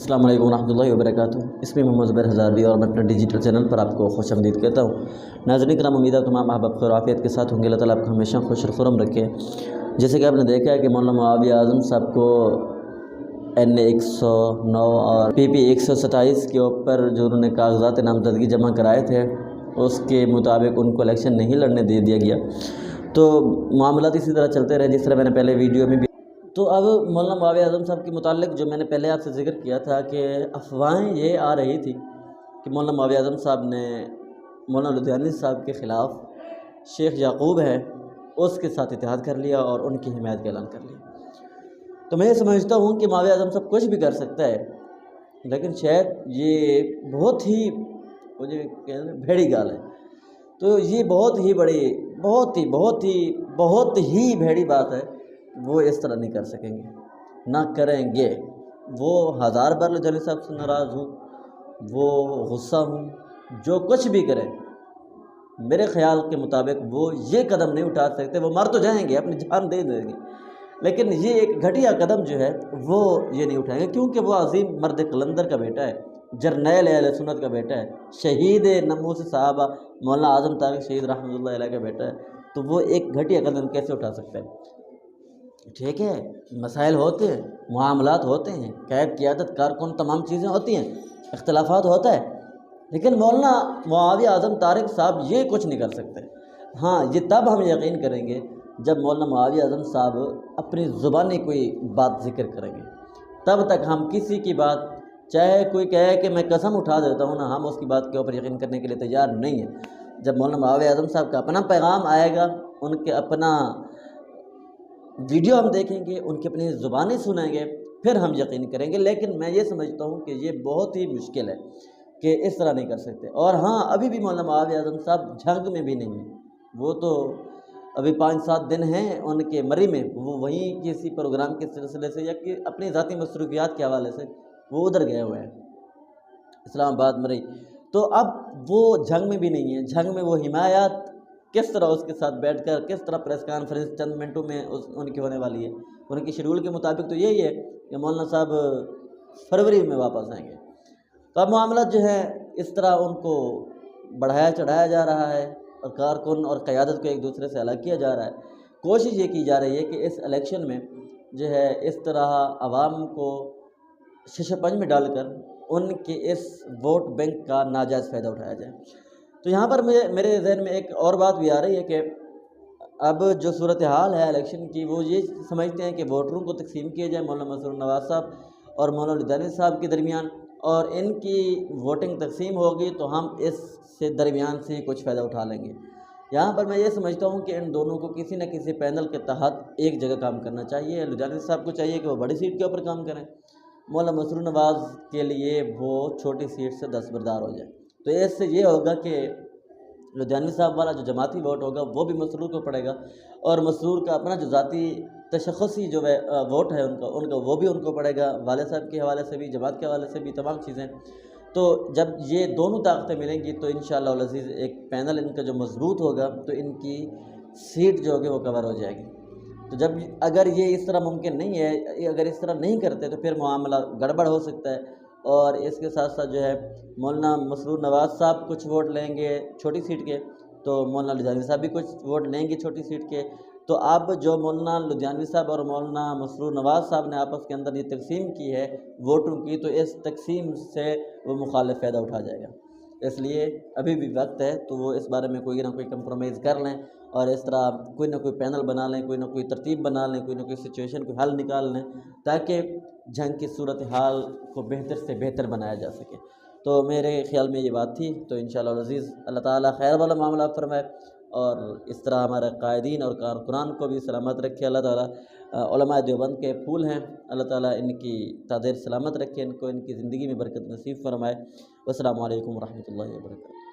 अस्सलाम वालेकुम रहमतुल्लाहि व बरकातुहू। इसमें मोहम्मद ज़ुबैर हज़ारवी और मैं अपने डिजिटल चैनल पर आपको खुश आमदीद कहता हूँ। नाज़रीन करम, उम्मीद है तमाम अहबाब खैर आफियत के साथ होंगे। अल्लाह ताला आपको हमेशा खुश और खुर्रम रखे। जैसे कि आपने देखा है कि मौलाना मुआविया आज़म साहब को NA 109 और PP 127 के ऊपर जो उन्होंने कागज़ात नामज़दगी जमा कराए थे, उसके मुताबिक उनको इलेक्शन नहीं लड़ने दे दिया गया। तो मामलात इसी तरह चलते रहे, जिस तरह मैंने पहले वीडियो में भी। तो अब मौलाना मुआविया आज़म साहब के मुताल्लिक़ जो मैंने पहले आपसे ज़िक्र किया था कि अफवाहें ये आ रही थी कि मौलाना मुआविया आज़म साहब ने मौलाना लुधियानवी साहब के ख़िलाफ़ शेख याकूब है उसके साथ इत्तेहाद कर लिया और उनकी हिमायत का ऐलान कर लिया। तो मैं ये समझता हूँ कि मुआविया आज़म साहब कुछ भी कर सकता है, लेकिन शायद ये बहुत ही मुझे कहना भेड़ी गाल है। तो ये बहुत ही बड़ी बहुत ही भेड़ी बात है। वो इस तरह नहीं कर सकेंगे, ना करेंगे। वो हज़ार बार लुधियानवी साहब से नाराज़ हूँ, वो गुस्सा हूँ, जो कुछ भी करें, मेरे ख़्याल के मुताबिक वो ये कदम नहीं उठा सकते। वो मर तो जाएंगे, अपनी जान दे देंगे, लेकिन ये एक घटिया कदम जो है वो ये नहीं उठाएंगे, क्योंकि वो अज़ीम मर्द कलंदर का बेटा है, जरनैल अहले सुन्नत का बेटा है, शहीद नमूस साहबा मौलाना आज़म तारिक शहीद रहमतुल्लाह अलैह का बेटा है। तो वो एक घटिया कदम कैसे उठा सकता है? ठीक है, मसाइल होते हैं, मामलात होते हैं, कैद क़ियादत कारकुन तमाम चीज़ें होती हैं, इख्तलाफात होता है, लेकिन मौलाना मुआविया आज़म तारिक साहब ये कुछ नहीं कर सकते। हाँ, ये तब हम यकीन करेंगे जब मौलाना मुआविया आज़म साहब अपनी ज़ुबानी कोई बात ज़िक्र करेंगे। तब तक हम किसी की बात, चाहे कोई कहे कि मैं कसम उठा देता हूँ ना, हम उसकी बात के ऊपर यकीन करने के लिए तैयार नहीं है। जब मौलाना मुआविया आज़म साहब का अपना पैगाम आएगा, उनके अपना वीडियो हम देखेंगे, उनकी अपनी ज़ुबानी सुनेंगे, फिर हम यकीन करेंगे। लेकिन मैं ये समझता हूँ कि ये बहुत ही मुश्किल है कि इस तरह नहीं कर सकते। और हाँ, अभी भी मौलाना मुआविया आज़म साहब झंग में भी नहीं हैं। वो तो अभी 5-7 दिन हैं उनके मरी में, वो वहीं किसी प्रोग्राम के सिलसिले से या कि अपनी ज़ाती मसरूफियात के हवाले से वो उधर गए हुए हैं, इस्लामाबाद मरी। तो अब वो जंग में भी नहीं है। जंग में वो हिमायत किस तरह उसके साथ बैठकर किस तरह प्रेस कॉन्फ्रेंस चंद मिनटों में उनकी होने वाली है। उनके शेड्यूल के मुताबिक तो यही है कि मौलाना साहब फरवरी में वापस आएंगे। तो अब मामला जो है इस तरह उनको बढ़ाया चढ़ाया जा रहा है और कारकुन और क़यादत को एक दूसरे से अलग किया जा रहा है। कोशिश ये की जा रही है कि इस इलेक्शन में जो है इस तरह आवाम को शिशपंज में डालकर उनके इस वोट बैंक का नाजायज़ फ़ायदा उठाया जाए। तो यहाँ पर मेरे ज़हन में एक और बात भी आ रही है कि अब जो सूरत हाल है इलेक्शन की, वो ये समझते हैं कि वोटरों को तकसीम किया जाए मौलाना मसरूर नवाज़ साहब और मौलाना लुधियानवी साहब के दरमियान, और इनकी वोटिंग तकसीम होगी तो हम इससे दरमियान से कुछ फ़ायदा उठा लेंगे। यहाँ पर मैं ये समझता हूँ कि इन दोनों को किसी न किसी पैनल के तहत एक जगह काम करना चाहिए। लुधियानवी साहब को चाहिए कि वो बड़ी सीट के ऊपर काम करें, मौलाना मसरूर नवाज़ के लिए वो छोटी सीट से दस्तबरदार हो जाए। तो इससे ये होगा कि लुधियानवी साहब वाला जो जमाती वोट होगा वो भी मसरूर को पड़ेगा, और मसरूर का अपना जो ज़ाती तशख़्ख़ुसी जो वोट है उनका वो भी उनको पड़ेगा, वाले साहब के हवाले से भी, जमात के हवाले से भी, तमाम चीज़ें। तो जब ये दोनों ताकतें मिलेंगी तो इंशाअल्लाह अल अज़ीज़ एक पैनल इनका जो मजबूत होगा तो इनकी सीट जो होगी वो कवर हो जाएगी। तो जब अगर ये इस तरह मुमकिन नहीं है, अगर इस तरह नहीं करते तो फिर मामला गड़बड़ हो सकता है। और इसके साथ साथ जो है मौलाना मसरूर नवाज़ साहब कुछ वोट लेंगे छोटी सीट के, तो मौलाना लुधियानवी साहब भी कुछ वोट लेंगे छोटी सीट के। तो अब जो मौलाना लुधियानवी साहब और मौलाना मसरूर नवाज़ साहब ने आपस के अंदर ये तकसीम की है वोटों की, तो इस तकसीम से वो मुखालिफ फ़ायदा उठा जाएगा। इसलिए अभी भी वक्त है, तो वो इस बारे में कोई ना कोई कंप्रोमाइज़ कर लें और इस तरह कोई ना कोई पैनल बना लें, कोई ना कोई तरतीब बना लें, कोई ना कोई सिचुएशन को हल निकाल लें, ताकि जंग की सूरत हाल को बेहतर से बेहतर बनाया जा सके। तो मेरे ख़्याल में ये बात थी। तो इंशाअल्लाह अज़ीज़ अल्लाह ताला खैर वाला मामला फरमाए और इस तरह हमारे कायदीन और कारकुनान को भी सलामत रखे। अल्लाह ताला उलमाए देवबंद के फूल हैं, अल्लाह ताला इनकी तादेर सलामत रखे, इनको इनकी ज़िंदगी में बरकत नसीब फरमाए। अस्सलामु अलैकुम व रहमतुल्लाहि व बरकातुहू।